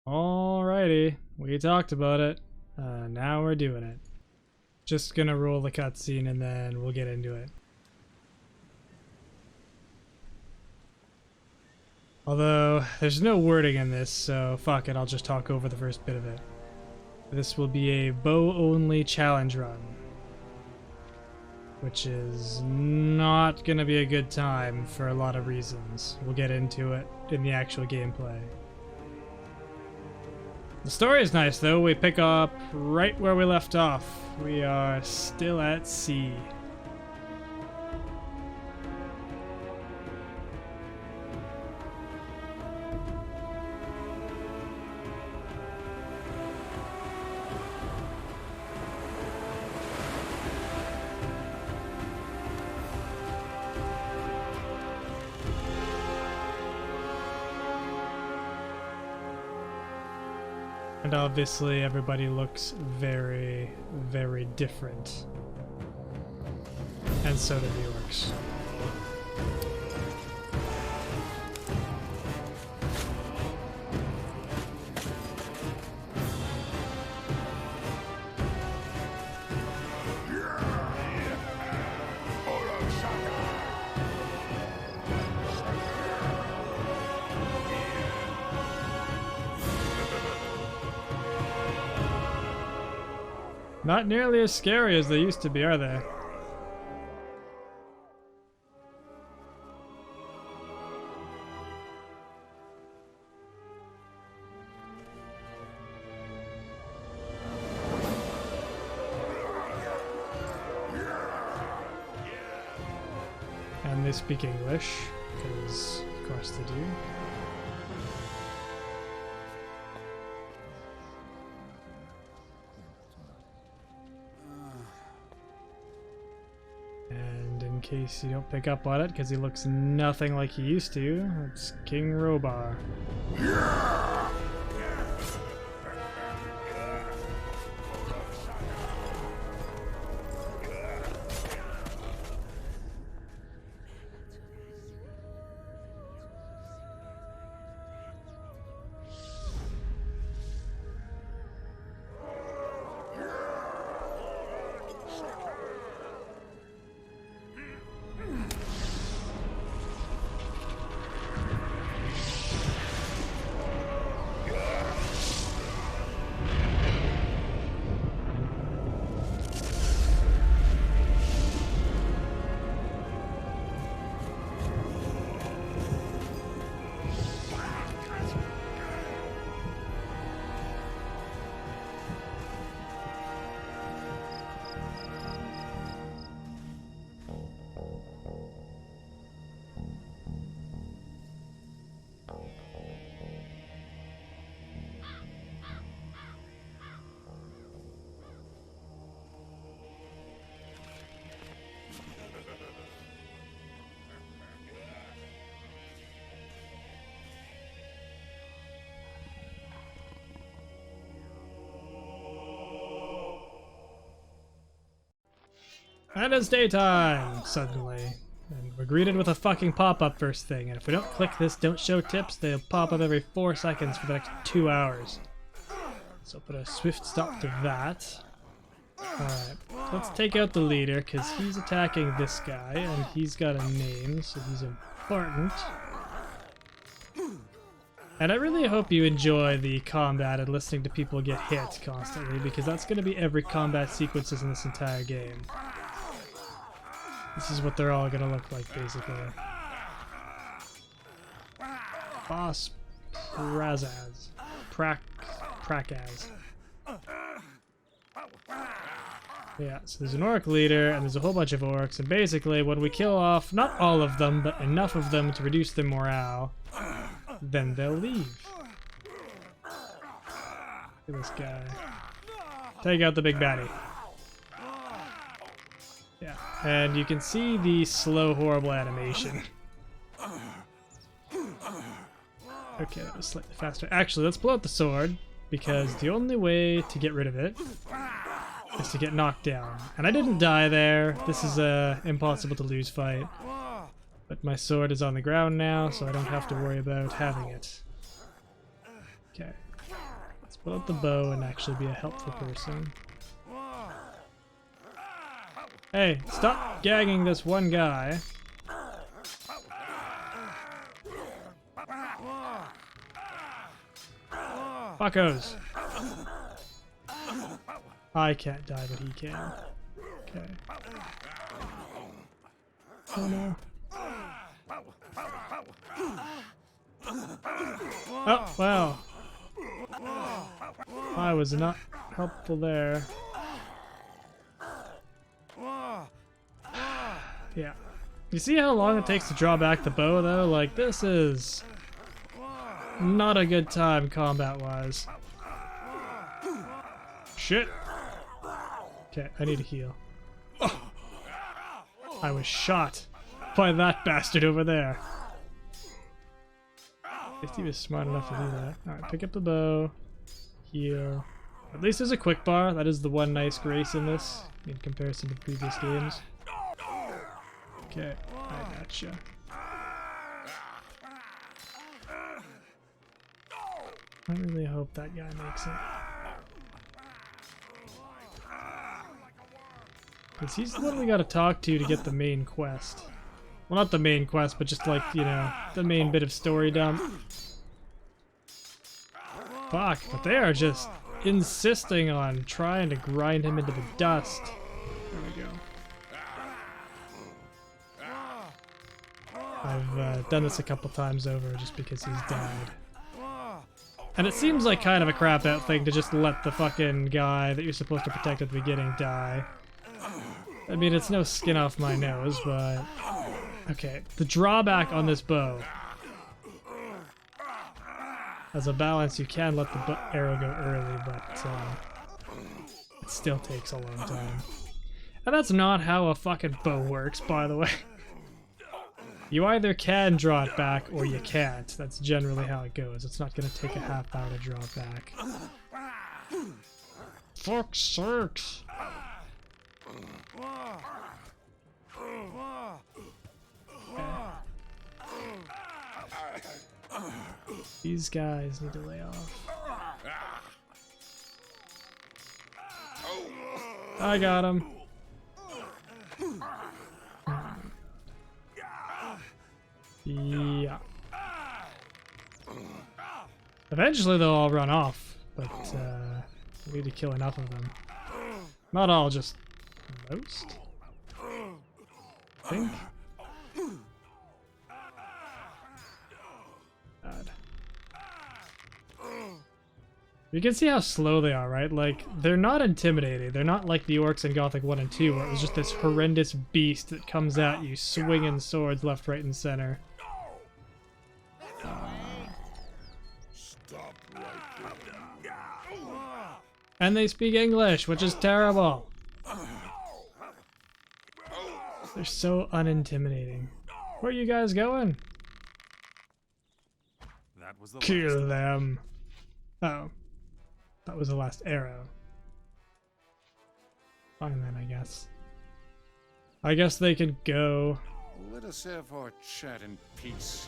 Alrighty, we talked about it. Now we're doing it. Just gonna roll the cutscene and then we'll get into it. Although, there's no wording in this, so fuck it, I'll just talk over the first bit of it. This will be a bow-only challenge run, which is not gonna be a good time for a lot of reasons. We'll get into it in the actual gameplay. The story is nice though. We pick up right where we left off. We are still at sea. And obviously everybody looks very, very different. And so do the orcs. Not nearly as scary as they used to be, are they? And they speak English, because of course they do. In case you don't pick up on it, because he looks nothing like he used to, it's King Robar. And it's daytime, suddenly. And we're greeted with a fucking pop-up first thing, and if we don't click this don't show tips, they'll pop up every 4 seconds for the next 2 hours. So put a swift stop to that. Alright, let's take out the leader, because he's attacking this guy, and he's got a name, so he's important. And I really hope you enjoy the combat and listening to people get hit constantly, because that's going to be every combat sequences in this entire game. This is what they're all gonna look like, basically. Boss Prakaz. Yeah, so there's an orc leader, and there's a whole bunch of orcs, and basically when we kill off, not all of them, but enough of them to reduce their morale, then they'll leave. Look at this guy. Take out the big baddie. Yeah, and you can see the slow, horrible animation. Okay, that was slightly faster. Actually, let's pull out the sword, because the only way to get rid of it is to get knocked down. And I didn't die there. This is a impossible to lose fight. But my sword is on the ground now, so I don't have to worry about having it. Okay. Let's pull out the bow and actually be a helpful person. Hey, stop gagging this one guy. Fuckos. I can't die, but he can. Okay. Oh no. Oh, wow. I was not helpful there. Yeah. You see how long it takes to draw back the bow, though? Like, this is not a good time combat-wise. Shit. Okay, I need to heal. I was shot by that bastard over there. At least he was smart enough to do that. Alright, pick up the bow. Heal. At least there's a quick bar. That is the one nice grace in this, in comparison to previous games. Okay, I gotcha. I really hope that guy makes it. Because he's literally got to talk to get the main quest. Well, not the main quest, but just like, you know, the main bit of story dump. Fuck, but they are just insisting on trying to grind him into the dust. There we go. I've done this a couple times over just because he's died. And it seems like kind of a crap out thing to just let the fucking guy that you're supposed to protect at the beginning die. I mean, it's no skin off my nose, but... Okay, the drawback on this bow. As a balance, you can let the arrow go early, but it still takes a long time. And that's not how a fucking bow works, by the way. You either can draw it back, or you can't. That's generally how it goes. It's not going to take a half hour to draw it back. Fuck's sakes! These guys need to lay off. I got him. Yeah. Eventually they'll all run off, but we need to kill enough of them. Not all, just most? I think. God. You can see how slow they are, right? Like, they're not intimidating. They're not like the orcs in Gothic 1 and 2, where it was just this horrendous beast that comes at you, swinging swords left, right, and center. And they speak English, which is terrible. They're so unintimidating. Where are you guys going? That was the Kill them. Oh. That was the last arrow. Fine then, I guess. I guess they could go. Let us have our chat in peace.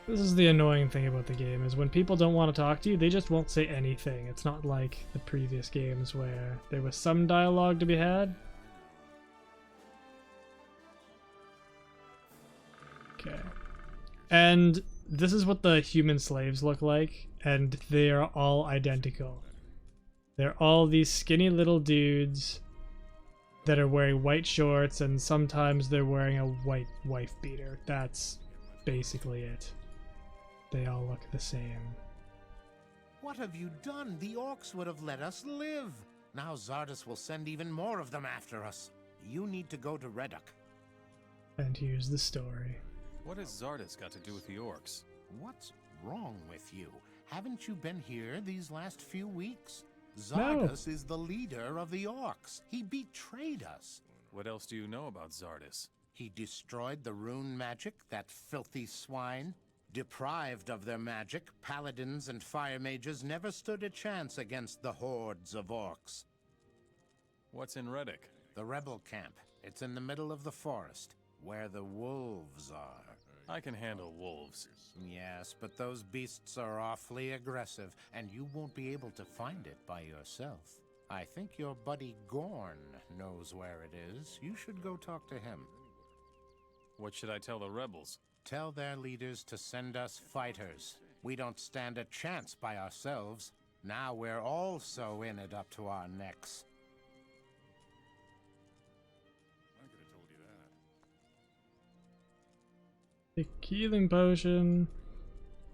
This is the annoying thing about the game, is when people don't want to talk to you, they just won't say anything. It's not like the previous games where there was some dialogue to be had. Okay. And this is what the human slaves look like, and they are all identical. They're all these skinny little dudes that are wearing white shorts, and sometimes they're wearing a white wife beater. That's basically it. They all look the same. What have you done? The orcs would have let us live. Now Zardus will send even more of them after us. You need to go to Reduk. And here's the story. What has Zardus got to do with the orcs? What's wrong with you? Haven't you been here these last few weeks? Zardus is the leader of the orcs. He betrayed us. What else do you know about Zardus? He destroyed the rune magic, that filthy swine. Deprived of their magic, paladins and fire mages never stood a chance against the hordes of orcs. What's in Reduk? The rebel camp. It's in the middle of the forest, where the wolves are. I can handle wolves. Yes, but those beasts are awfully aggressive, and you won't be able to find it by yourself. I think your buddy Gorn knows where it is. You should go talk to him. What should I tell the rebels? Tell their leaders to send us fighters. We don't stand a chance by ourselves. Now we're also in it up to our necks. I could have told you that. The healing potion.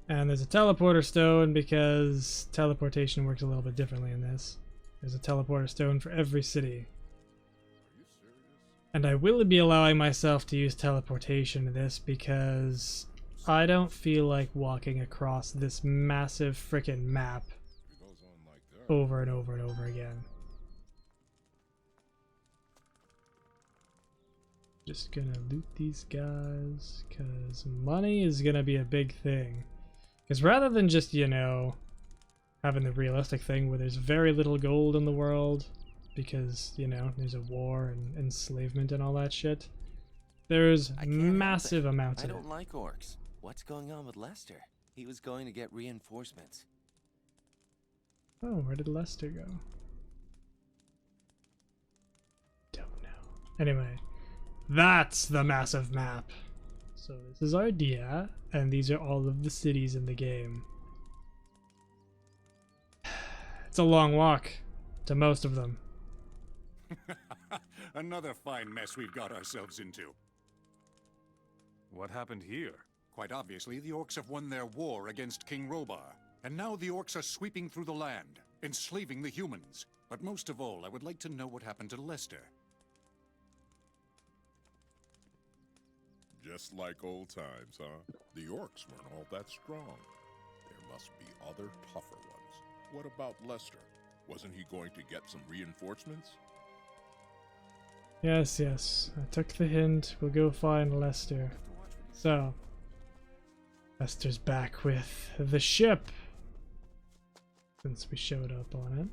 And there's a teleporter stone because teleportation works a little bit differently in this. There's a teleporter stone for every city. And I will be allowing myself to use teleportation in this because I don't feel like walking across this massive frickin' map over and over and over again. Just gonna loot these guys because money is gonna be a big thing. Because rather than just, you know, having the realistic thing where there's very little gold in the world because, you know, there's a war and enslavement and all that shit, there's massive amounts of it. I don't like orcs. What's going on with Lester? He was going to get reinforcements. Oh, where did Lester go? Don't know. Anyway, that's the massive map. So this is Ardea, and these are all of the cities in the game. It's a long walk to most of them. Another fine mess we've got ourselves into. What happened here? Quite obviously, the Orcs have won their war against King Robar. And now the Orcs are sweeping through the land, enslaving the humans. But most of all, I would like to know what happened to Lester. Just like old times, huh? The Orcs weren't all that strong. There must be other tougher ones. What about Lester? Wasn't he going to get some reinforcements? Yes, yes. I took the hint. We'll go find Lester. So, Lester's back with the ship. Since we showed up on it.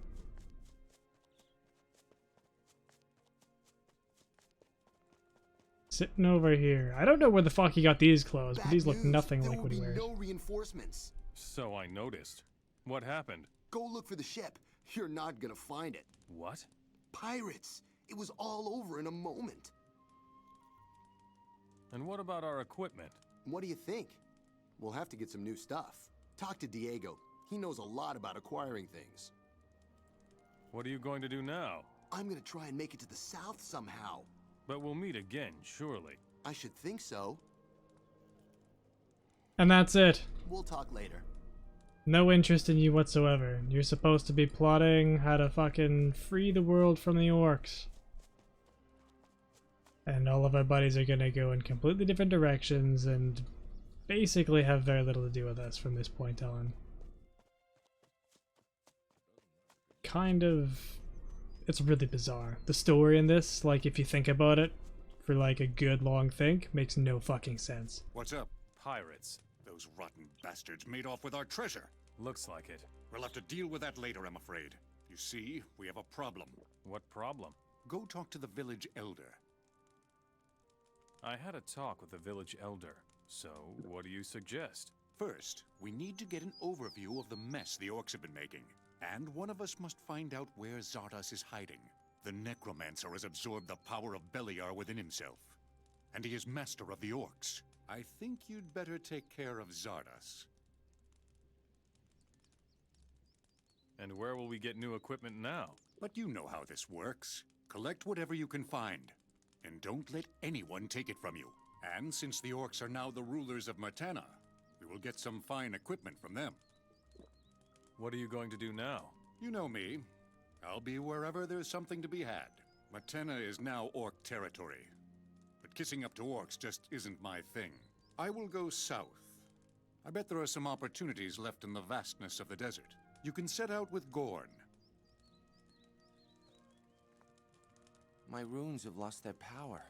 Sitting over here. I don't know where the fuck he got these clothes, but these look nothing like what he wears. There will be no reinforcements. So I noticed. What happened? Go look for the ship. You're not gonna find it. What? Pirates. It was all over in a moment. And what about our equipment? What do you think? We'll have to get some new stuff. Talk to Diego. He knows a lot about acquiring things. What are you going to do now? I'm gonna try and make it to the south somehow. But we'll meet again, surely. I should think so. And that's it. We'll talk later. No interest in you whatsoever. You're supposed to be plotting how to fucking free the world from the orcs. And all of our buddies are gonna go in completely different directions and basically have very little to do with us from this point on. Kind of... It's really bizarre. The story in this, like if you think about it for like a good long think, makes no fucking sense. What's up? Pirates. Those rotten bastards made off with our treasure. Looks like it. We'll have to deal with that later, I'm afraid. You see, we have a problem. What problem? Go talk to the village elder. I had a talk with the village elder. So, what do you suggest? First, we need to get an overview of the mess the Orcs have been making. And one of us must find out where Zardos is hiding. The Necromancer has absorbed the power of Beliar within himself. And he is master of the Orcs. I think you'd better take care of Zardos. And where will we get new equipment now? But you know how this works. Collect whatever you can find. And don't let anyone take it from you. And since the Orcs are now the rulers of Matana, we will get some fine equipment from them. What are you going to do now? You know me. I'll be wherever there's something to be had. Matana is now Orc territory. But kissing up to Orcs just isn't my thing. I will go south. I bet there are some opportunities left in the vastness of the desert. You can set out with Gorn. My runes have lost their power.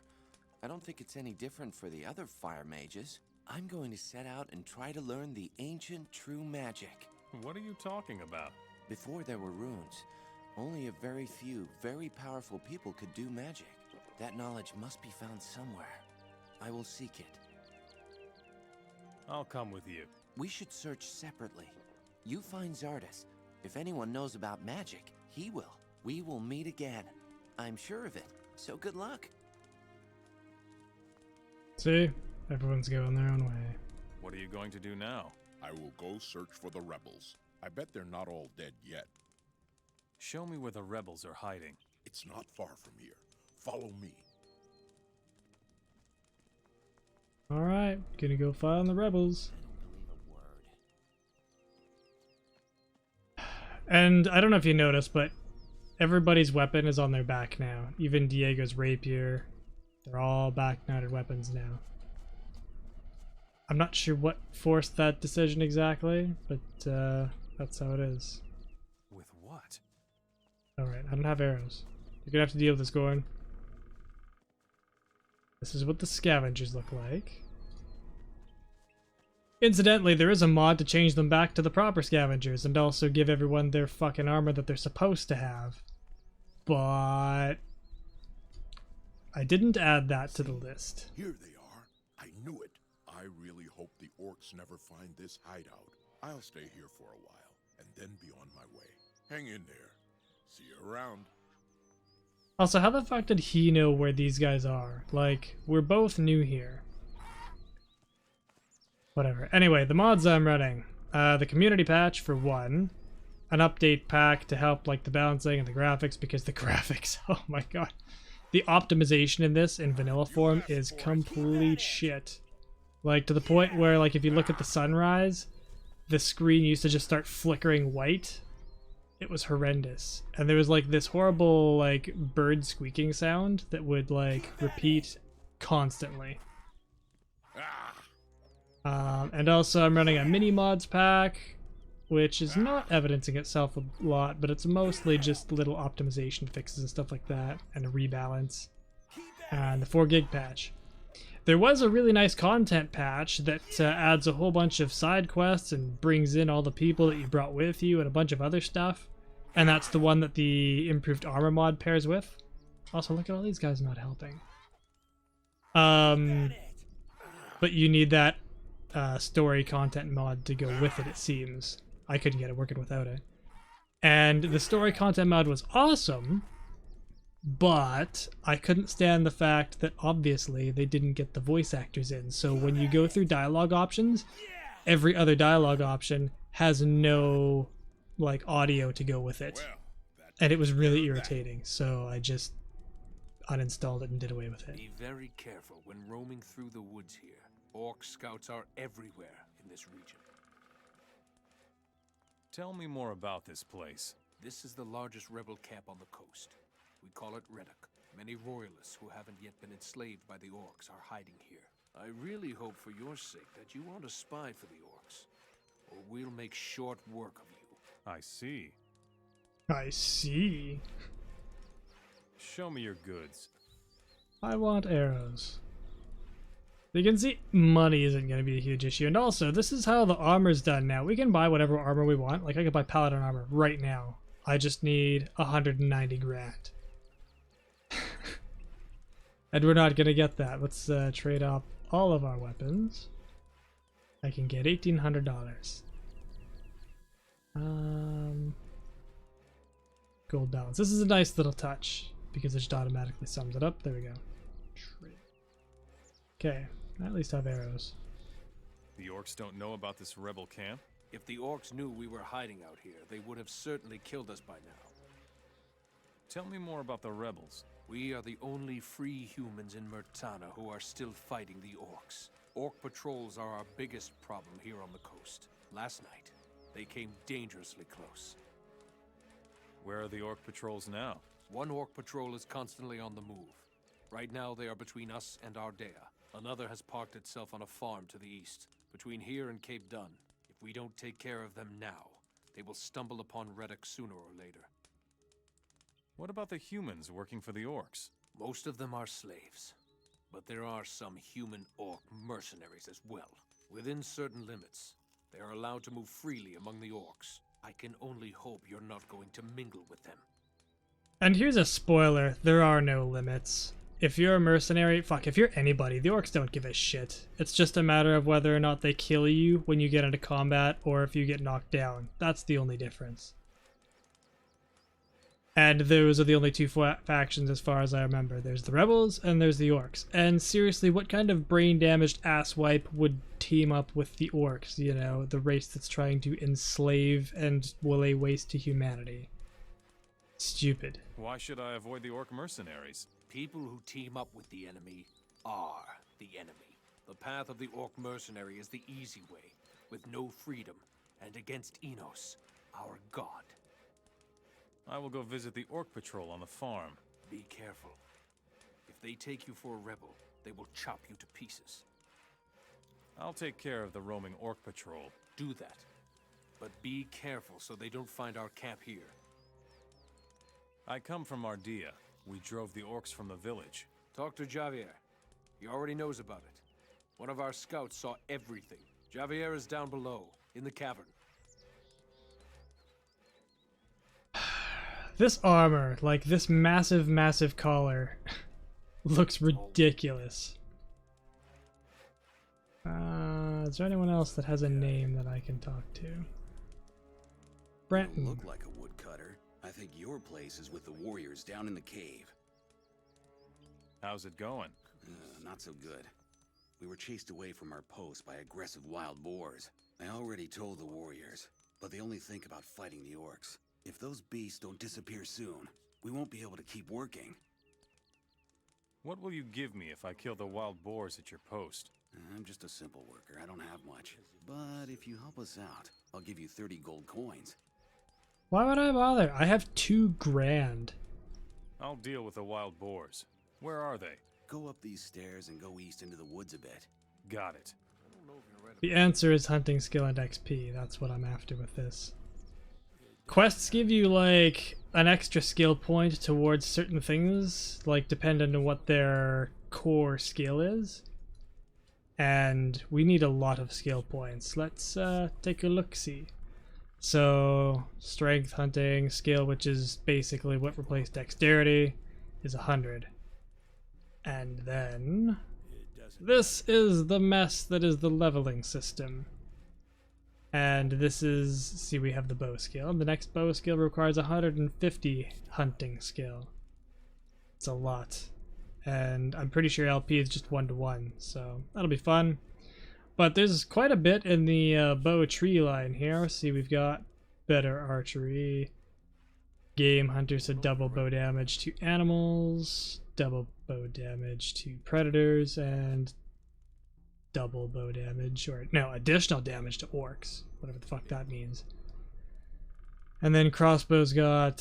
I don't think it's any different for the other fire mages. I'm going to set out and try to learn the ancient true magic. What are you talking about? Before there were runes, only a very few, very powerful people could do magic. That knowledge must be found somewhere. I will seek it. I'll come with you. We should search separately. You find Zardas. If anyone knows about magic, he will. We will meet again. I'm sure of it. So good luck. See? Everyone's going their own way. What are you going to do now? I will go search for the rebels. I bet they're not all dead yet. Show me where the rebels are hiding. It's not far from here. Follow me. Alright, gonna go find the rebels. And I don't know if you noticed, but everybody's weapon is on their back now. Even Diego's rapier. They're all back-mounted weapons now. I'm not sure what forced that decision exactly, but that's how it is. With what? Alright, I don't have arrows. You're gonna have to deal with this, Goran. This is what the scavengers look like. Incidentally, there is a mod to change them back to the proper scavengers and also give everyone their fucking armor that they're supposed to have. But I didn't add that to the list. Here they are. I knew it. I really hope the orcs never find this hideout. I'll stay here for a while and then be on my way. Hang in there. See you around. Also, how the fuck did he know where these guys are? Like, we're both new here. Whatever. Anyway, the mods I'm running. The community patch for one. An update pack to help like the balancing and the graphics, because the graphics, oh my god. The optimization in this in vanilla form is complete shit. Like to the point where like if you look at the sunrise, the screen used to just start flickering white. It was horrendous. And there was like this horrible like bird squeaking sound that would like repeat constantly. And also I'm running a mini mods pack, which is not evidencing itself a lot, but it's mostly just little optimization fixes and stuff like that, and a rebalance. And the 4 gig patch. There was a really nice content patch that adds a whole bunch of side quests and brings in all the people that you brought with you and a bunch of other stuff. And that's the one that the improved armor mod pairs with. Also, look at all these guys not helping. But you need that story content mod to go with it, it seems. I couldn't get it working without it. And the story content mod was awesome, but I couldn't stand the fact that obviously they didn't get the voice actors in. So when you go through dialogue options, every other dialogue option has no like audio to go with it. And it was really irritating, so I just uninstalled it and did away with it. Be very careful when roaming through the woods here. Orc scouts are everywhere in this region. Tell me more about this place. This is the largest rebel camp on the coast. We call it Reddock. Many royalists who haven't yet been enslaved by the orcs are hiding here. I really hope for your sake that you aren't a spy for the orcs, or we'll make short work of you. I see. I see. Show me your goods. I want arrows. You can see money isn't going to be a huge issue. And also, this is how the armor's done now. We can buy whatever armor we want. Like, I could buy paladin armor right now. I just need 190 grand. And we're not going to get that. Let's trade off all of our weapons. I can get $1,800. Gold balance. This is a nice little touch because it just automatically sums it up. There we go. Okay, I at least have arrows. The orcs don't know about this rebel camp? If the orcs knew we were hiding out here, they would have certainly killed us by now. Tell me more about the rebels. We are the only free humans in Murtana who are still fighting the orcs. Orc patrols are our biggest problem here on the coast. Last night, they came dangerously close. Where are the orc patrols now? One orc patrol is constantly on the move. Right now, they are between us and Ardea. Another has parked itself on a farm to the east, between here and Cape Dun. If we don't take care of them now, they will stumble upon Reddock sooner or later. What about the humans working for the orcs? Most of them are slaves, but there are some human orc mercenaries as well. Within certain limits, they are allowed to move freely among the orcs. I can only hope you're not going to mingle with them. And here's a spoiler, there are no limits. if you're a mercenary, fuck, if you're anybody, the orcs don't give a shit. It's just a matter of whether or not they kill you when you get into combat or if you get knocked down. That's the only difference. And those are the only two factions as far as I remember. There's the rebels and there's the orcs. And seriously, what kind of brain-damaged asswipe would team up with the orcs, you know, the race that's trying to enslave and lay waste to humanity? Stupid. Why should I avoid the orc mercenaries? People who team up with the enemy are the enemy. The path of the orc mercenary is the easy way, with no freedom, and against Enos, our god. I will go visit the orc patrol on the farm. Be careful. If they take you for a rebel, they will chop you to pieces. I'll take care of the roaming orc patrol. Do that. But be careful so they don't find our camp here. I come from Ardea. We drove the orcs from the village. Talk to Javier. He already knows about it. One of our scouts saw everything. Javier is down below, in the cavern. This armor, like this massive, massive collar, looks ridiculous. Is there anyone else that has a name that I can talk to? Brenton. Look like a woodcutter. I think your place is with the warriors down in the cave. How's it going? Not so good. We were chased away from our post by aggressive wild boars. I already told the warriors, but they only think about fighting the orcs. If those beasts don't disappear soon, we won't be able to keep working. What will you give me if I kill the wild boars at your post? I'm just a simple worker. I don't have much. But if you help us out, I'll give you 30 gold coins. Why would I bother? I have 2 grand. I'll deal with the wild boars. Where are they? Go up these stairs and go east into the woods a bit. Got it. The answer is hunting skill and XP. That's what I'm after with this. Quests give you like an extra skill point towards certain things, like depending on what their core skill is. And we need a lot of skill points. Let's take a look-see. So, strength, hunting, skill, which is basically what replaced dexterity, is 100. And then this is the mess that is the leveling system. And this is, see, we have the bow skill. The next bow skill requires 150 hunting skill. It's a lot. And I'm pretty sure LP is just 1-to-1, so that'll be fun. But there's quite a bit in the bow tree line here. See, we've got better archery, game hunter, so double bow damage to animals, double bow damage to predators, and double bow damage, or no, additional damage to orcs, whatever the fuck that means. And then crossbows got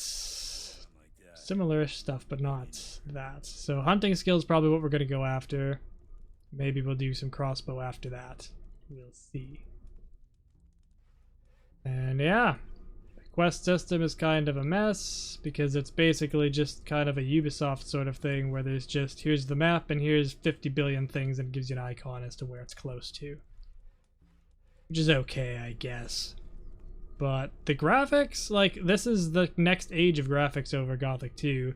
similar stuff, but not that. So hunting skill is probably what we're going to go after. Maybe we'll do some crossbow after that. We'll see. And yeah, the quest system is kind of a mess because it's basically just kind of a Ubisoft sort of thing where there's just, here's the map and here's 50 billion things and it gives you an icon as to where it's close to. Which is okay, I guess. But the graphics, like, this is the next age of graphics over Gothic 2.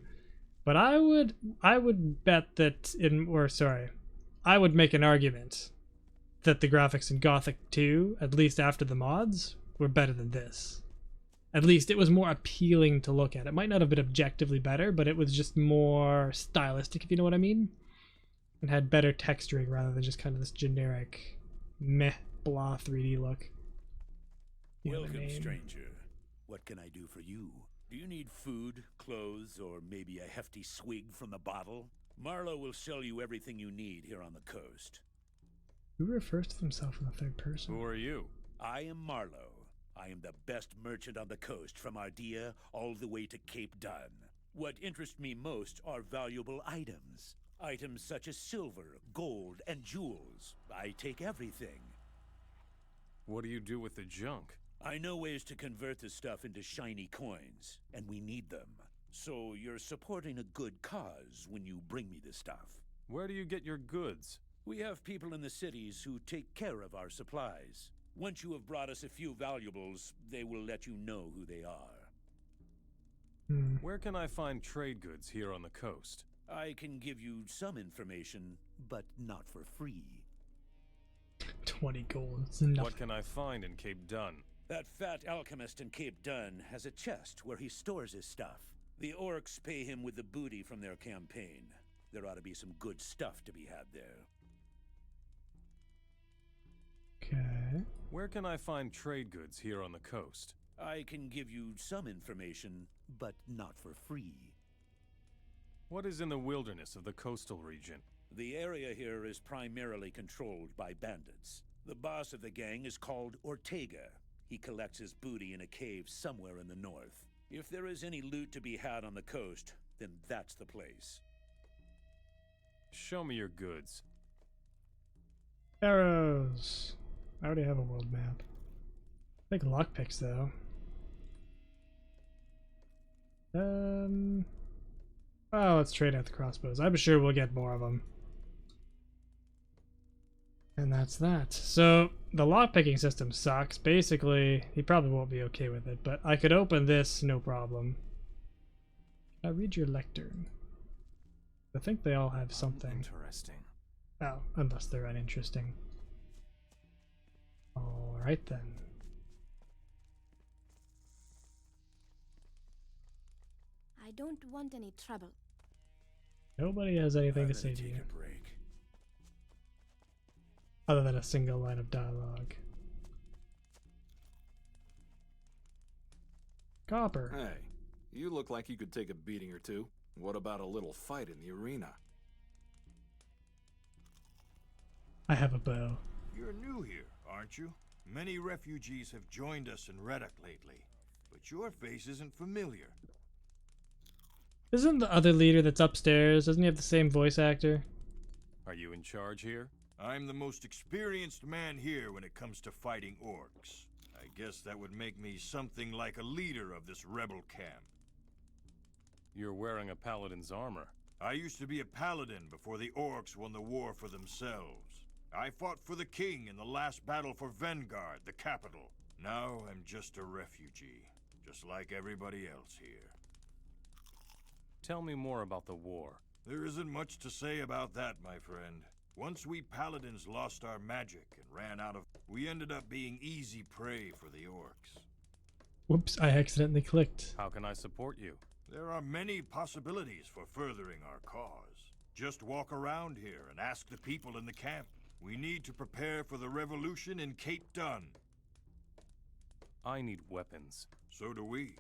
But I would bet that I would make an argument that the graphics in Gothic 2, at least after the mods, were better than this. At least it was more appealing to look at. It might not have been objectively better, but it was just more stylistic, if you know what I mean. And had better texturing rather than just kind of this generic meh blah 3D look. Welcome, stranger. What can I do for you? Do you need food, clothes, or maybe a hefty swig from the bottle? Marlowe will sell you everything you need here on the coast. Who refers to himself in the third person? Who are you? I am Marlowe. I am the best merchant on the coast, from Ardea all the way to Cape Dun. What interests me most are valuable items. Items such as silver, gold, and jewels. I take everything. What do you do with the junk? I know ways to convert the stuff into shiny coins, and we need them. So you're supporting a good cause when you bring me this stuff. Where do you get your goods? We have people in the cities who take care of our supplies. Once you have brought us a few valuables, they will let you know who they are. Where can I find trade goods here on the coast? I can give you some information, but not for free. 20 gold. It's nothing. What can I find in Cape Dun? That fat alchemist in Cape Dun has a chest where he stores his stuff. The orcs pay him with the booty from their campaign. There ought to be some good stuff to be had there. Okay. Where can I find trade goods here on the coast? I can give you some information, but not for free. What is in the wilderness of the coastal region? The area here is primarily controlled by bandits. The boss of the gang is called Ortega. He collects his booty in a cave somewhere in the north. If there is any loot to be had on the coast, then that's the place. Show me your goods. Arrows. I already have a world map. I think lockpicks though. Oh, let's trade out the crossbows. I'm sure we'll get more of them. And that's that. So the lockpicking system sucks. Basically, he probably won't be okay with it, but I could open this no problem. Can I read your lectern? I think they all have something. Interesting. Oh, unless they're uninteresting. Alright then. I don't want any trouble. Nobody has anything to say to you. Other than a single line of dialogue. Copper. Hey, you look like you could take a beating or two. What about a little fight in the arena? I have a bow. You're new here, aren't you? Many refugees have joined us in Reddock lately, but your face isn't familiar. Isn't the other leader that's upstairs, doesn't he have the same voice actor? Are you in charge here? I'm the most experienced man here when it comes to fighting orcs. I guess that would make me something like a leader of this rebel camp. You're wearing a paladin's armor. I used to be a paladin before the orcs won the war for themselves. I fought for the king in the last battle for Vanguard, the capital. Now I'm just a refugee, just like everybody else here. Tell me more about the war. There isn't much to say about that, my friend. Once we paladins lost our magic and ran out of... we ended up being easy prey for the orcs. Whoops, I accidentally clicked. How can I support you? There are many possibilities for furthering our cause. Just walk around here and ask the people in the camp. We need to prepare for the revolution in Cape Dun. I need weapons. So do we.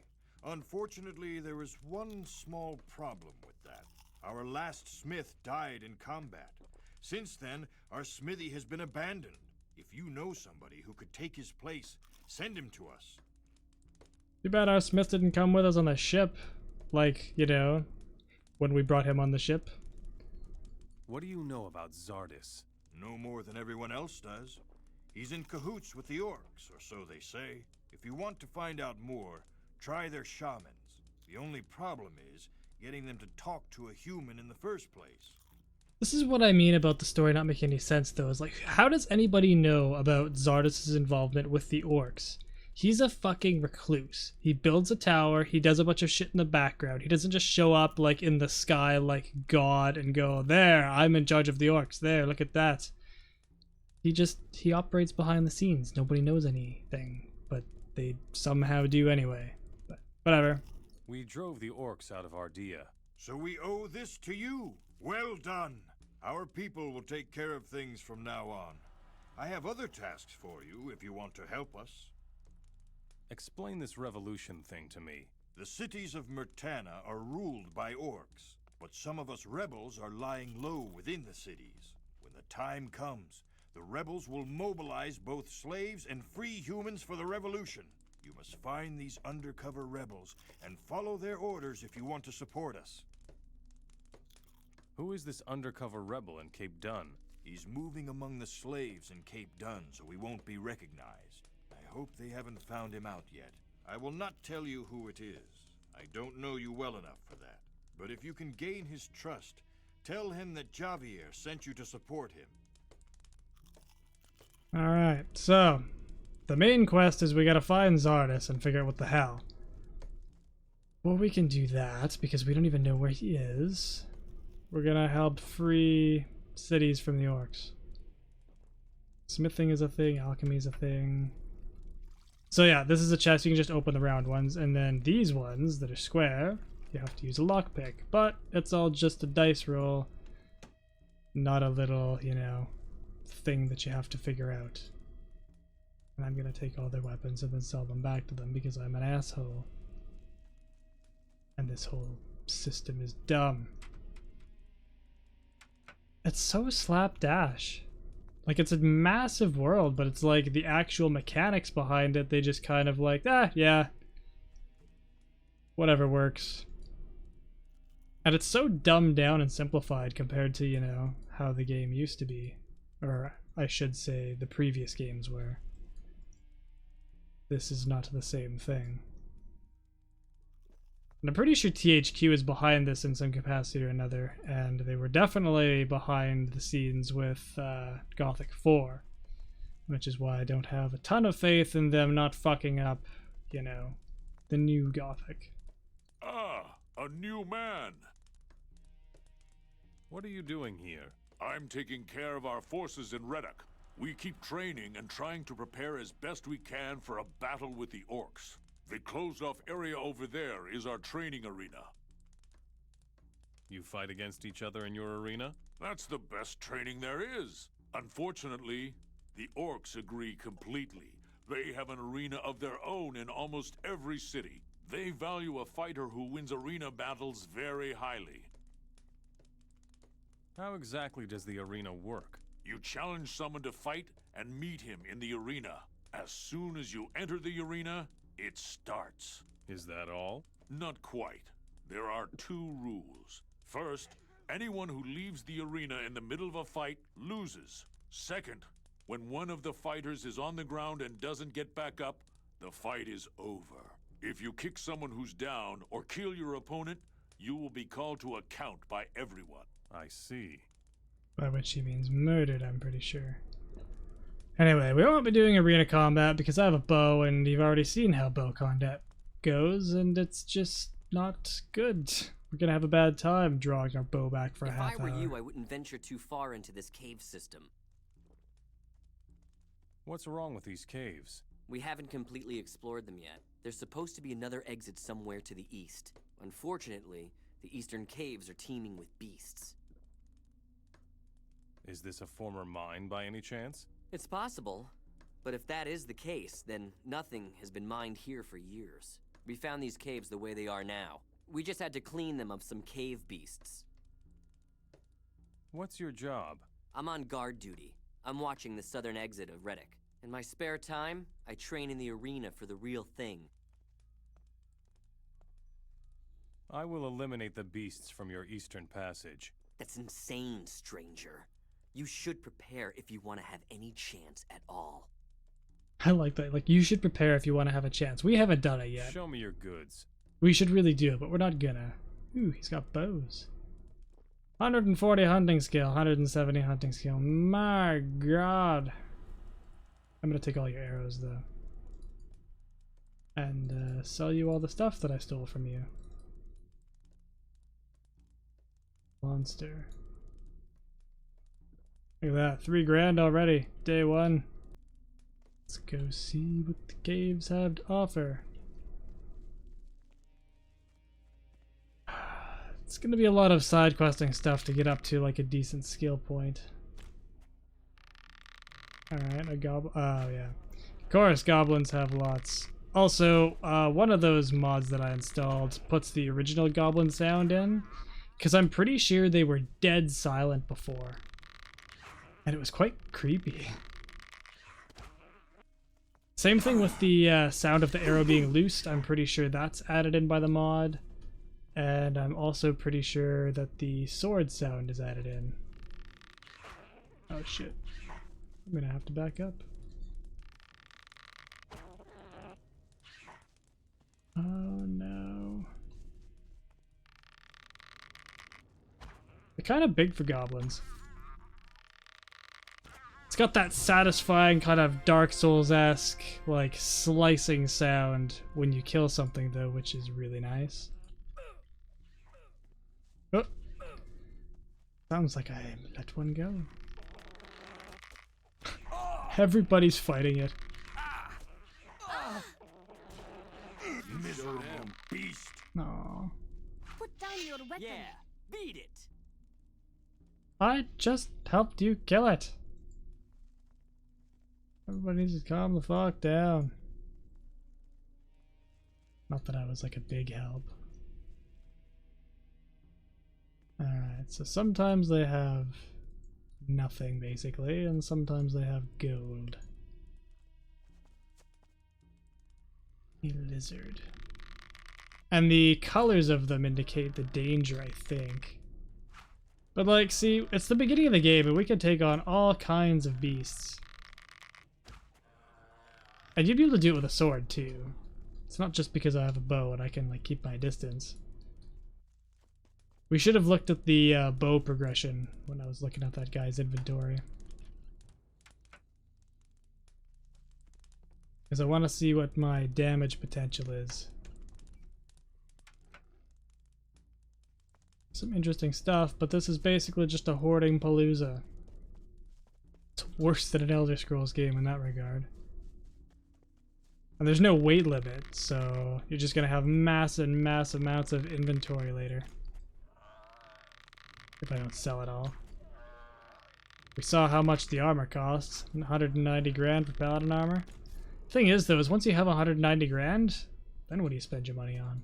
Unfortunately, there is one small problem with that. Our last smith died in combat. Since then, our smithy has been abandoned. If you know somebody who could take his place, send him to us. Too bad our smith didn't come with us on the ship. Like, you know, when we brought him on the ship. What do you know about Zardis? No more than everyone else does. He's in cahoots with the orcs, or so they say. If you want to find out more, try their shamans. The only problem is getting them to talk to a human in the first place. This is what I mean about the story not making any sense, though. Is like, how does anybody know about Zardis' involvement with the orcs? He's a fucking recluse. He builds a tower, he does a bunch of shit in the background. He doesn't just show up like in the sky like God and go, there, I'm in charge of the orcs. There, look at that. He operates behind the scenes. Nobody knows anything, but they somehow do anyway. But whatever. We drove the orcs out of Ardea. So we owe this to you. Well done. Our people will take care of things from now on. I have other tasks for you if you want to help us. Explain this revolution thing to me. The cities of Myrtana are ruled by orcs, but some of us rebels are lying low within the cities. When the time comes, the rebels will mobilize both slaves and free humans for the revolution. You must find these undercover rebels and follow their orders if you want to support us. Who is this undercover rebel in Cape Dun? He's moving among the slaves in Cape Dun, so we won't be recognized. I hope they haven't found him out yet. I will not tell you who it is. I don't know you well enough for that. But if you can gain his trust, tell him that Javier sent you to support him. Alright, so the main quest is we gotta find Zardis and figure out what the hell. Well, we can do that because we don't even know where he is. We're gonna help free cities from the orcs. Smithing is a thing, alchemy is a thing. So yeah, this is a chest. You can just open the round ones, and then these ones that are square, you have to use a lockpick. But it's all just a dice roll, not a little, you know, thing that you have to figure out. And I'm gonna take all their weapons and then sell them back to them because I'm an asshole. And this whole system is dumb. It's so slapdash. Like, it's a massive world, but it's like the actual mechanics behind it, they just kind of like, yeah. Whatever works. And it's so dumbed down and simplified compared to, you know, how the game used to be. Or I should say the previous games were. This is not the same thing. And I'm pretty sure THQ is behind this in some capacity or another, and they were definitely behind the scenes with Gothic 4, which is why I don't have a ton of faith in them not fucking up, you know, the new Gothic. Ah, a new man. What are you doing here? I'm taking care of our forces in Reddock. We keep training and trying to prepare as best we can for a battle with the orcs. The closed-off area over there is our training arena. You fight against each other in your arena? That's the best training there is. Unfortunately, the orcs agree completely. They have an arena of their own in almost every city. They value a fighter who wins arena battles very highly. How exactly does the arena work? You challenge someone to fight and meet him in the arena. As soon as you enter the arena, it starts. Is that all? Not quite. There are 2 rules. First, anyone who leaves the arena in the middle of a fight loses. Second, when one of the fighters is on the ground and doesn't get back up, the fight is over. If you kick someone who's down or kill your opponent, you will be called to account by everyone. I see. By which he means murdered, I'm pretty sure. Anyway, we won't be doing arena combat because I have a bow, and you've already seen how bow combat goes, and it's just not good. We're gonna have a bad time drawing our bow back for a half hour. If I were you, I wouldn't venture too far into this cave system. What's wrong with these caves? We haven't completely explored them yet. There's supposed to be another exit somewhere to the east. Unfortunately, the eastern caves are teeming with beasts. Is this a former mine by any chance? It's possible, but if that is the case, then nothing has been mined here for years. We found these caves the way they are now. We just had to clean them of some cave beasts. What's your job? I'm on guard duty. I'm watching the southern exit of Reddock. In my spare time, I train in the arena for the real thing. I will eliminate the beasts from your eastern passage. That's insane, stranger. You should prepare if you want to have any chance at all. I like that. Like, you should prepare if you want to have a chance. We haven't done it yet. Show me your goods. We should really do it, but we're not gonna. Ooh, he's got bows. 140 hunting skill, 170 hunting skill. My god. I'm gonna take all your arrows, though. And sell you all the stuff that I stole from you. Monster. Look at that, 3 grand already, day 1. Let's go see what the caves have to offer. It's gonna be a lot of side questing stuff to get up to like a decent skill point. Alright, a goblin. Oh yeah. Of course, goblins have lots. Also, one of those mods that I installed puts the original goblin sound in, because I'm pretty sure they were dead silent before. And it was quite creepy. Same thing with the sound of the arrow being loosed. I'm pretty sure that's added in by the mod. And I'm also pretty sure that the sword sound is added in. Oh shit. I'm gonna have to back up. Oh no. They're kind of big for goblins. It's got that satisfying kind of Dark Souls-esque, like, slicing sound when you kill something, though, which is really nice. Oh. Sounds like I let one go. Everybody's fighting it. Miserable beast! No. Put down your weapon. Yeah, beat it. I just helped you kill it. Everybody needs to calm the fuck down. Not that I was like a big help. Alright, so sometimes they have nothing basically, and sometimes they have gold. A lizard. And the colors of them indicate the danger, I think. But like, see, it's the beginning of the game and we can take on all kinds of beasts. And you'd be able to do it with a sword too. It's not just because I have a bow and I can like keep my distance. We should have looked at the bow progression when I was looking at that guy's inventory. Because I want to see what my damage potential is. Some interesting stuff, but this is basically just a hoarding palooza. It's worse than an Elder Scrolls game in that regard. And there's no weight limit, so you're just going to have massive amounts of inventory later. If I don't sell it all. We saw how much the armor costs. 190 grand for paladin armor. Thing is though, is once you have 190 grand, then what do you spend your money on?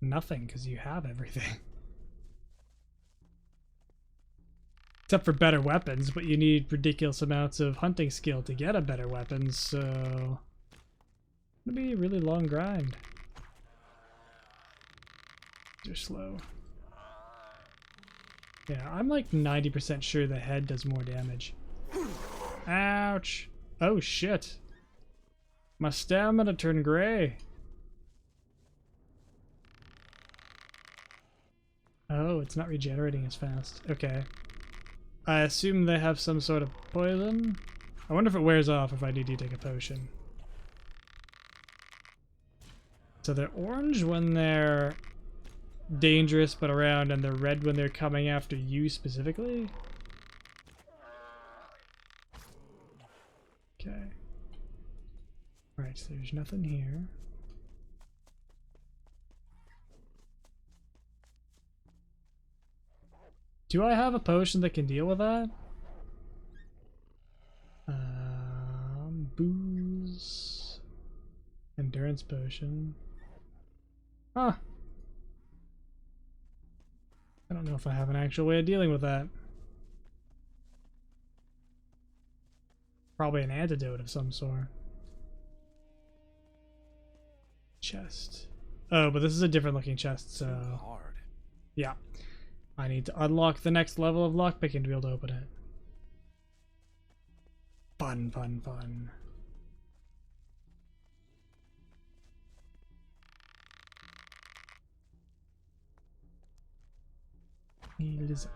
Nothing, because you have everything. Except for better weapons, but you need ridiculous amounts of hunting skill to get a better weapon, so it'll be a really long grind. They're slow. Yeah, I'm like 90% sure the head does more damage. Ouch! Oh shit! My stamina turned gray. Oh, it's not regenerating as fast. Okay. I assume they have some sort of poison. I wonder if it wears off if I need to take a potion. So they're orange when they're dangerous but around, and they're red when they're coming after you specifically? Okay. Alright, so there's nothing here. Do I have a potion that can deal with that? Booze. Endurance potion. Huh. I don't know if I have an actual way of dealing with that. Probably an antidote of some sort. Chest. Oh, but this is a different looking chest, so... Hard. Yeah. I need to unlock the next level of lockpicking to be able to open it. Fun, fun, fun. A lizard.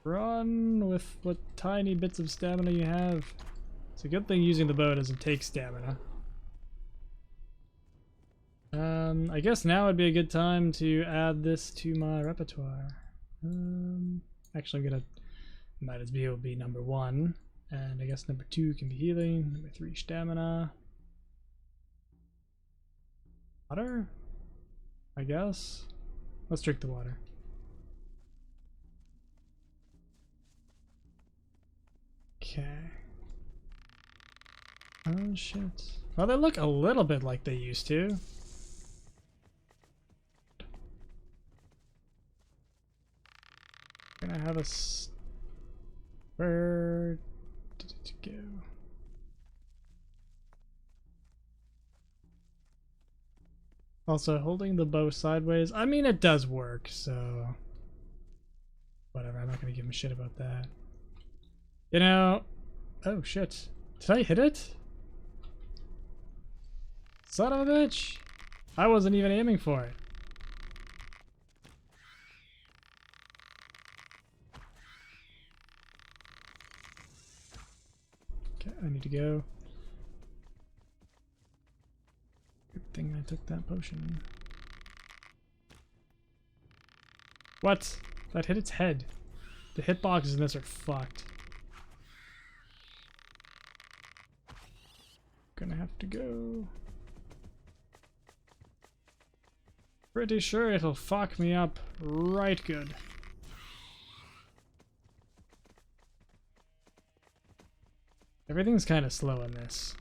Run with what tiny bits of stamina you have. It's a good thing using the bow doesn't take stamina. I guess now would be a good time to add this to my repertoire. Actually, I'm gonna might as well be number 1, and I guess number 2 can be healing. Number 3, stamina. Water? I guess. Let's drink the water. Okay. Oh shit. Well, they look a little bit like they used to. Can I have a where did it go? Also, holding the bow sideways, I mean, it does work, so whatever, I'm not gonna give him shit about that. You know, oh shit, did I hit it? Son of a bitch! I wasn't even aiming for it. Okay, I need to go. thing I took that potion. What? That hit its head. The hitboxes in this are fucked. Gonna have to go. Pretty sure it'll fuck me up right good. Everything's kind of slow in this.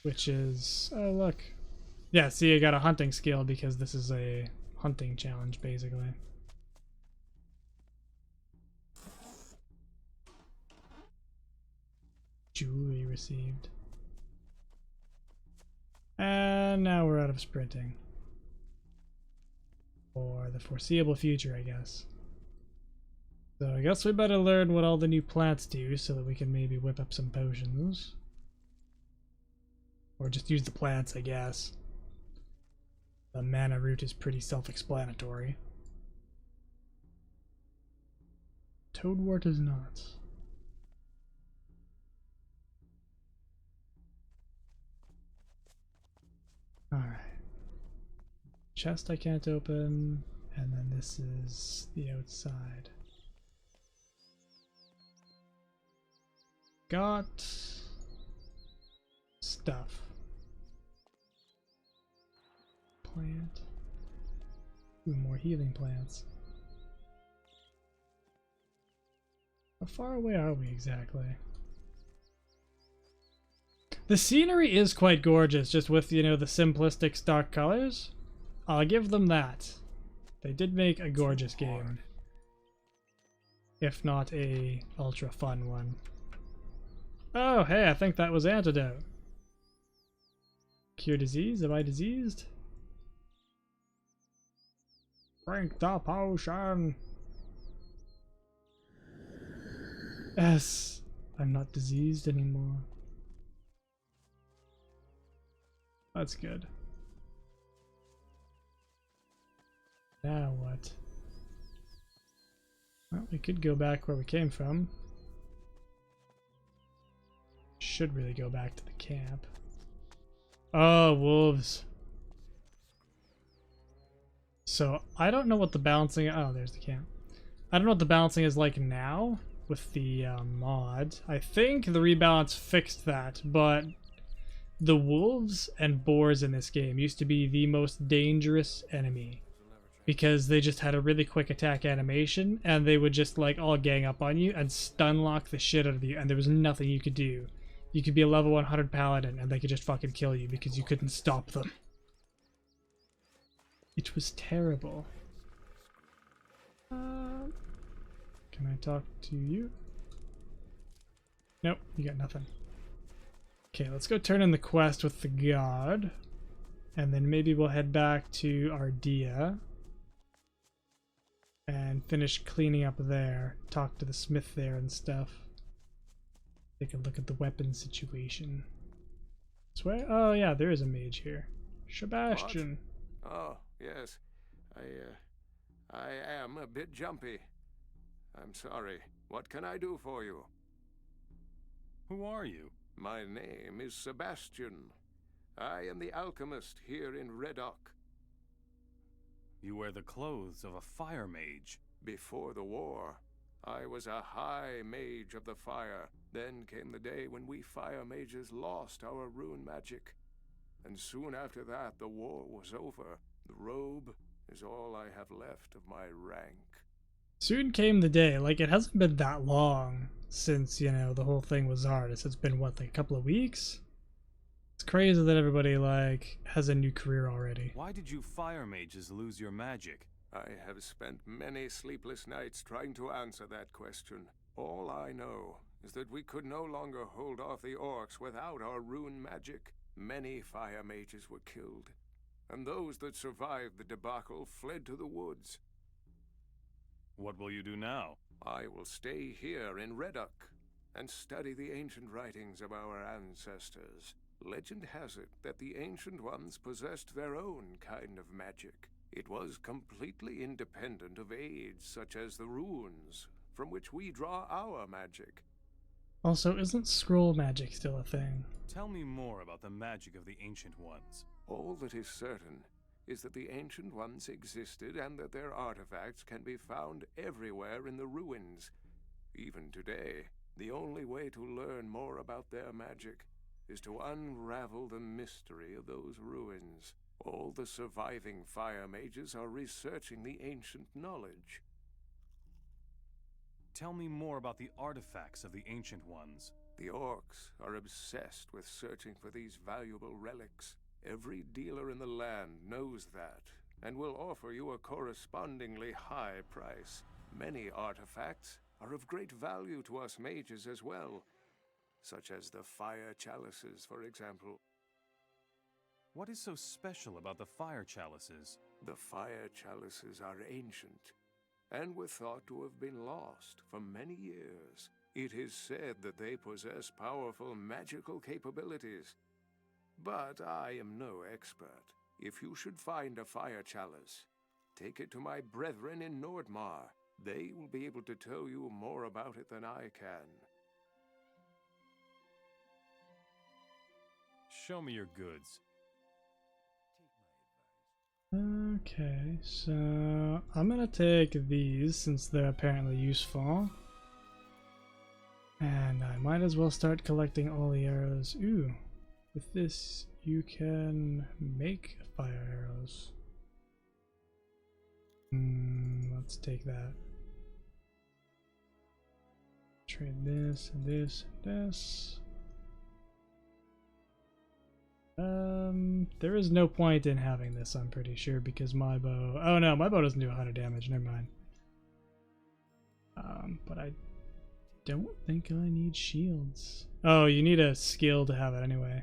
Which is... oh, look. Yeah, see, I got a hunting skill because this is a hunting challenge, basically. Jewelry received. And now we're out of sprinting. For the foreseeable future, I guess. So I guess we better learn what all the new plants do so that we can maybe whip up some potions. Or just use the plants, I guess. The mana root is pretty self-explanatory. Toadwort is not. Alright. Chest I can't open, and then this is the outside. Got stuff. Plant. Ooh, more healing plants. How far away are we exactly? The scenery is quite gorgeous, just with, you know, the simplistic stock colors. I'll give them that. They did make a gorgeous game. If not a ultra fun one. Oh, hey, I think that was antidote. Cure disease? Am I diseased? Drink the potion! Yes, I'm not diseased anymore. That's good. Now what? Well, we could go back where we came from. Should really go back to the camp. Oh, wolves. So, I don't know what the balancing... oh, there's the camp. I don't know what the balancing is like now with the mod. I think the rebalance fixed that, but the wolves and boars in this game used to be the most dangerous enemy. Because they just had a really quick attack animation, and they would just like all gang up on you and stun lock the shit out of you, and there was nothing you could do. You could be a level 100 paladin and they could just fucking kill you because you couldn't stop them. It was terrible. Can I talk to you? Nope, you got nothing. Okay, let's go turn in the quest with the god. And then maybe we'll head back to Ardea. And finish cleaning up there. Talk to the smith there and stuff. Take a look at the weapon situation. Swear? Oh yeah, there is a mage here. Sebastian. What? Oh, yes. I am a bit jumpy. I'm sorry. What can I do for you? Who are you? My name is Sebastian. I am the alchemist here in Redock. You wear the clothes of a fire mage. Before the war, I was a high mage of the fire. Then came the day when we fire mages lost our rune magic. And soon after that, the war was over. The robe is all I have left of my rank. Soon came the day. Like, it hasn't been that long since, you know, the whole thing was artists. It's been, what, like a couple of weeks? It's crazy that everybody, like, has a new career already. Why did you fire mages lose your magic? I have spent many sleepless nights trying to answer that question. All I know is that we could no longer hold off the orcs without our rune magic. Many fire mages were killed, and those that survived the debacle fled to the woods. What will you do now? I will stay here in Redock and study the ancient writings of our ancestors. Legend has it that the Ancient Ones possessed their own kind of magic. It was completely independent of aids such as the runes, from which we draw our magic. Also, isn't scroll magic still a thing? Tell me more about the magic of the Ancient Ones. All that is certain is that the Ancient Ones existed and that their artifacts can be found everywhere in the ruins. Even today, the only way to learn more about their magic is to unravel the mystery of those ruins. All the surviving fire mages are researching the ancient knowledge. Tell me more about the artifacts of the Ancient Ones. The Orcs are obsessed with searching for these valuable relics. Every dealer in the land knows that, and will offer you a correspondingly high price. Many artifacts are of great value to us mages as well, such as the fire chalices, for example. What is so special about the fire chalices? The fire chalices are ancient, and were thought to have been lost for many years. It is said that they possess powerful magical capabilities. But I am no expert. If you should find a fire chalice, take it to my brethren in Nordmar. They will be able to tell you more about it than I can. Show me your goods. Okay, so I'm gonna take these since they're apparently useful. And I might as well start collecting all the arrows. Ooh, with this you can make fire arrows. Let's take that. Trade this and this and this. There is no point in having this, I'm pretty sure, because my bow... Oh no, my bow doesn't do 100 damage, never mind. But I don't think I need shields. Oh, you need a skill to have it anyway.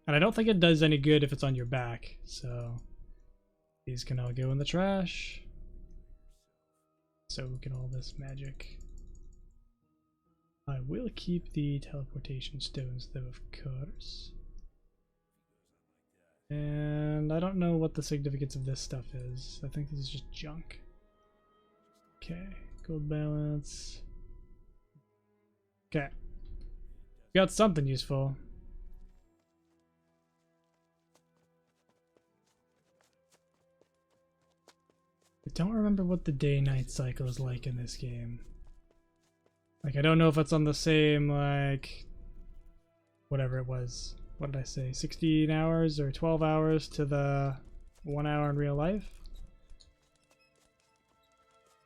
And I don't think it does any good if it's on your back, so... These can all go in the trash. So we can all this magic. I will keep the teleportation stones though, of course. And I don't know what the significance of this stuff is. I think this is just junk. Okay, gold balance. Okay. Got something useful. I don't remember what the day-night cycle is like in this game. Like, I don't know if it's on the same, like, whatever it was. What did I say? 16 hours or 12 hours to the 1 hour in real life?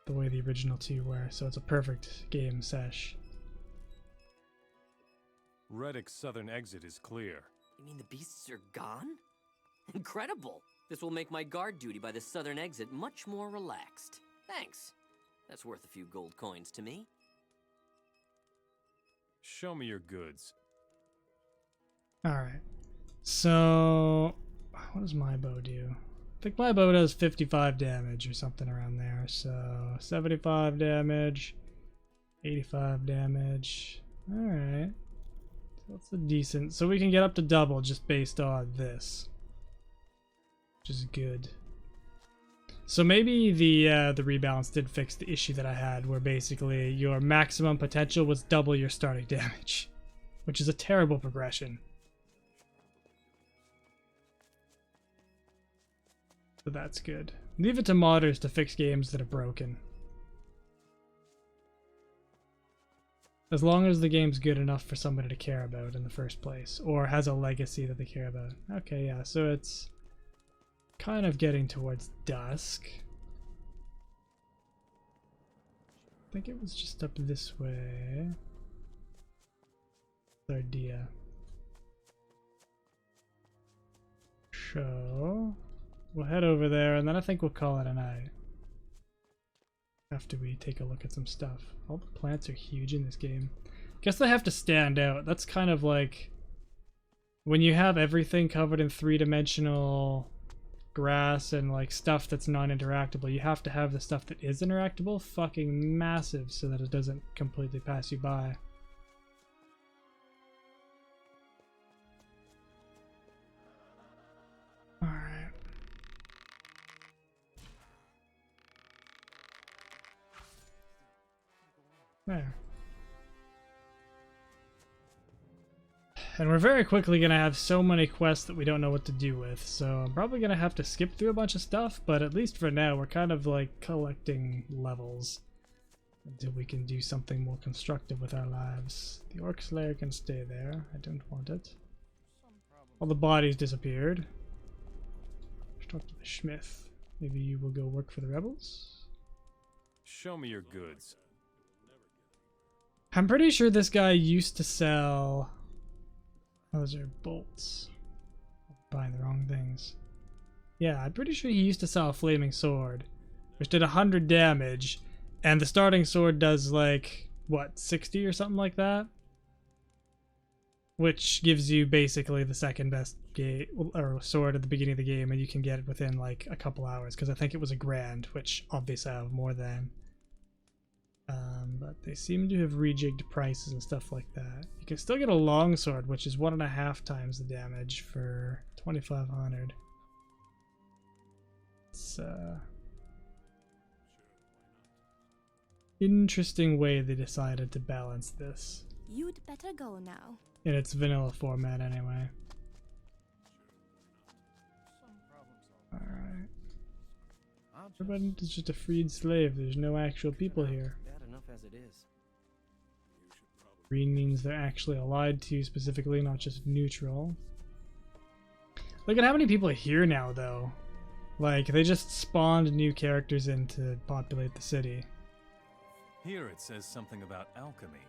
The way the original two were, so it's a perfect game sesh. Reddick's southern exit is clear. You mean the beasts are gone? Incredible! This will make my guard duty by the southern exit much more relaxed. Thanks. That's worth a few gold coins to me. Show me your goods. Alright, so what does my bow do? I think my bow does 55 damage or something around there, so 75 damage, 85 damage. Alright, that's a decent, so we can get up to double just based on this, which is good. So maybe the rebalance did fix the issue that I had, where basically your maximum potential was double your starting damage, which is a terrible progression. So that's good. Leave it to modders to fix games that are broken. As long as the game's good enough for somebody to care about in the first place, or has a legacy that they care about. Okay, yeah, so it's kind of getting towards dusk. I think it was just up this way. Idea. So we'll head over there, and then I think we'll call it a night. After we take a look at some stuff. All the plants are huge in this game. Guess they have to stand out. That's kind of like when you have everything covered in three-dimensional grass and like stuff that's non-interactable, you have to have the stuff that is interactable fucking massive so that it doesn't completely pass you by. Alright. There. And we're very quickly going to have so many quests that we don't know what to do with, so I'm probably going to have to skip through a bunch of stuff, but at least for now we're kind of like collecting levels until we can do something more constructive with our lives. The Orcs lair can stay there. I don't want it. All the bodies disappeared. Let's talk to the Smith. Maybe you will go work for the rebels? Show me your goods. I'm pretty sure this guy used to sell... Those are bolts. I'm buying the wrong things. Yeah, I'm pretty sure he used to sell a flaming sword, which did 100 damage, and the starting sword does like, what, 60 or something like that? Which gives you basically the second best sword at the beginning of the game, and you can get it within like a couple hours, because I think it was a grand, which obviously I have more than. But they seem to have rejigged prices and stuff like that. You can still get a longsword, which is 1.5 times the damage for 2,500. It's interesting way they decided to balance this. You'd better go now. In its vanilla format, anyway. Alright. Everybody is just a freed slave. There's no actual people here. Bad enough as it is. Green means they're actually allied to you specifically, not just neutral. Look at how many people are here now, though. Like, they just spawned new characters in to populate the city. Here it says something about alchemy.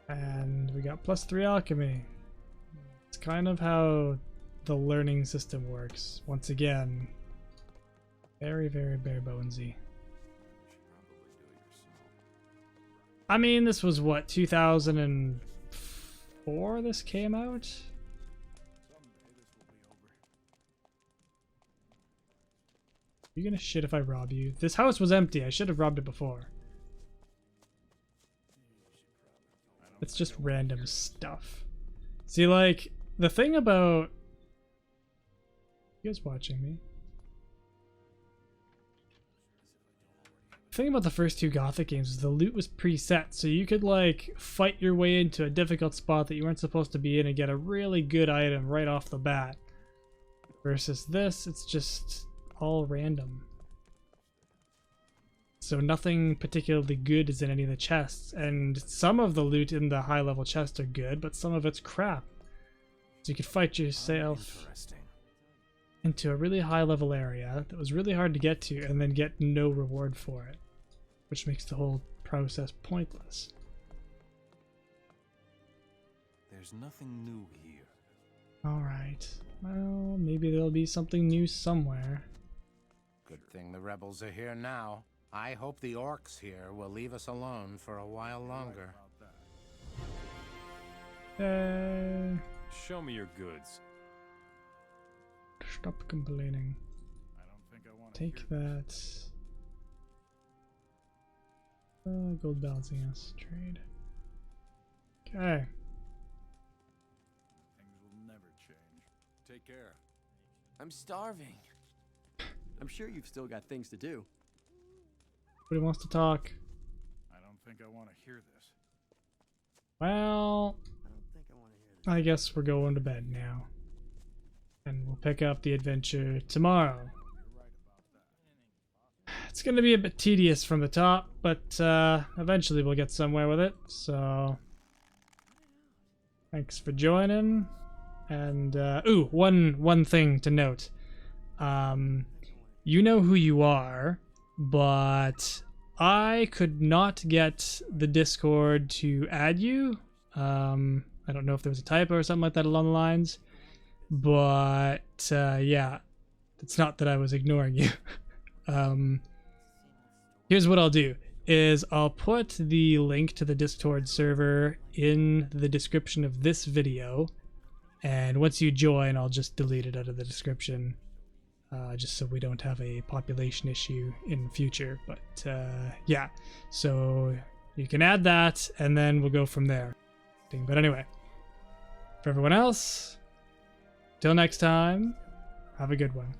And we got +3 alchemy. It's kind of how the learning system works. Once again, very, very bare bonesy. I mean, this was what, 2004 this came out? You gonna shit if I rob you? This house was empty. I should have robbed it before. It's just random stuff. See, like, the thing about... You guys watching me? The thing about the first 2 Gothic games is the loot was preset, so you could, like, fight your way into a difficult spot that you weren't supposed to be in and get a really good item right off the bat. Versus this, it's just all random. So nothing particularly good is in any of the chests, and some of the loot in the high level chests are good, but some of it's crap. So you could fight yourself into a really high level area that was really hard to get to and then get no reward for it, which makes the whole process pointless. There's nothing new here. Alright, well, maybe there'll be something new somewhere. Good thing the rebels are here now. I hope the orcs here will leave us alone for a while longer. Show me your goods. Stop complaining. Take that. Gold balancing us. Trade. Okay. Things will never change. Take care. I'm starving. I'm sure you've still got things to do. Nobody wants to talk. I don't think I want to hear this. Well, I guess we're going to bed now. And we'll pick up the adventure tomorrow. It's going to be a bit tedious from the top, but eventually we'll get somewhere with it. So, thanks for joining. And, ooh, one thing to note. You know who you are, but I could not get the Discord to add you. I don't know if there was a typo or something like that along the lines, but yeah, it's not that I was ignoring you. Here's what I'll do is I'll put the link to the Discord server in the description of this video, and once you join, I'll just delete it out of the description. Just so we don't have a population issue in the future. But yeah, so you can add that and then we'll go from there. But anyway, for everyone else, till next time, have a good one.